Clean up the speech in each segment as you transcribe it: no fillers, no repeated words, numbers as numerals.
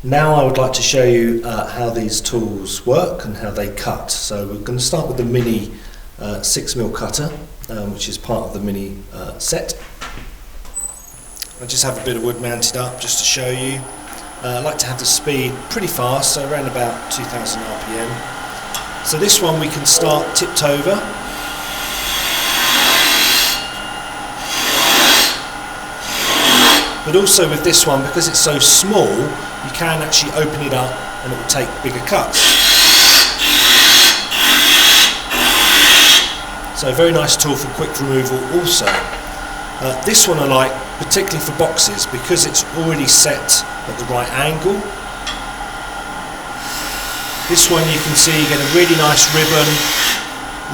Now I would like to show you how these tools work and how they cut. So we're going to start with the Mini 6mm cutter, which is part of the Mini set. I just have a bit of wood mounted up just to show you. I like to have the speed pretty fast, so around about 2000 RPM. So this one we can start tipped over. But also with this one, because it's so small, you can actually open it up and it will take bigger cuts. So a very nice tool for quick removal also. This one I like particularly for boxes because it's already set at the right angle. This one you can see you get a really nice ribbon,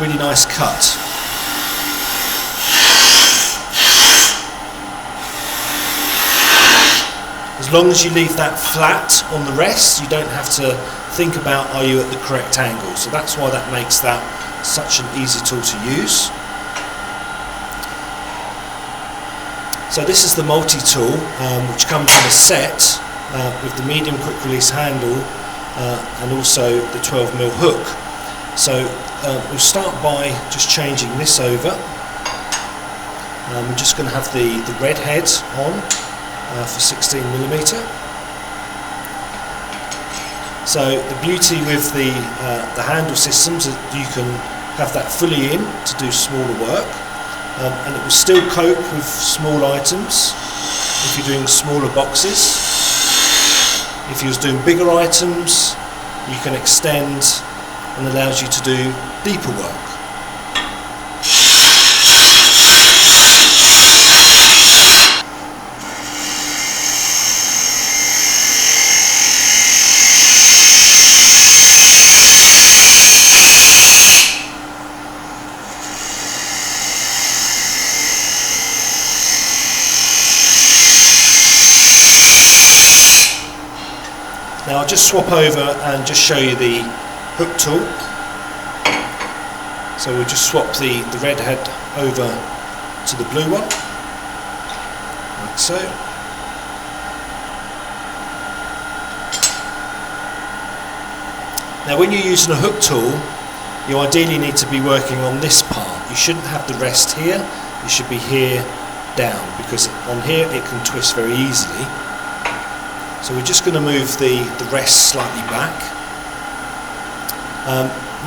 really nice cut. As long as you leave that flat on the rest, you don't have to think about are you at the correct angle. So that's why that makes that such an easy tool to use. So this is the multi-tool, which comes in a set with the medium quick release handle and also the 12mm hook. So we'll start by just changing this over. We're just going to have the red head on for 16mm. So the beauty with the handle systems is you can have that fully in to do smaller work. And it will still cope with small items if you're doing smaller boxes. If you're doing bigger items, you can extend and allows you to do deeper work. Now I'll just swap over and just show you the hook tool. So we'll just swap the red head over to the blue one, like so. Now when you're using a hook tool, you ideally need to be working on this part. You shouldn't have the rest here, you should be here down, because on here it can twist very easily. So we're just going to move the rest slightly back.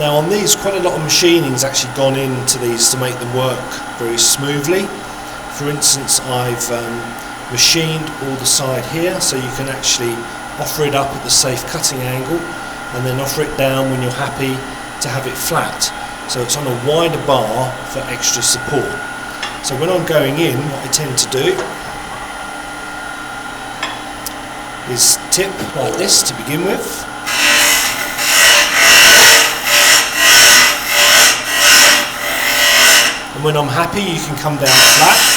Now on these, quite a lot of machining has actually gone into these to make them work very smoothly. For instance, I've machined all the side here, so you can actually offer it up at the safe cutting angle and then offer it down when you're happy to have it flat. So it's on a wider bar for extra support. So when I'm going in, what I tend to do is tip like this to begin with. And when I'm happy, you can come down flat.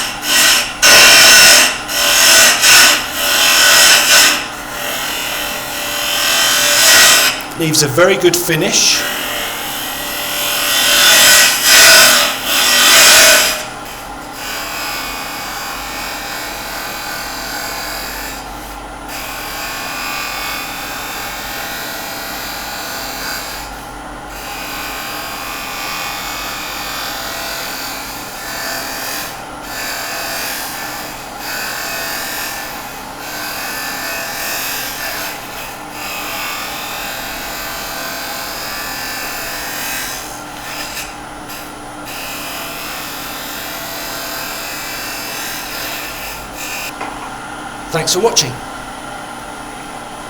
Leaves a very good finish. Thanks for watching.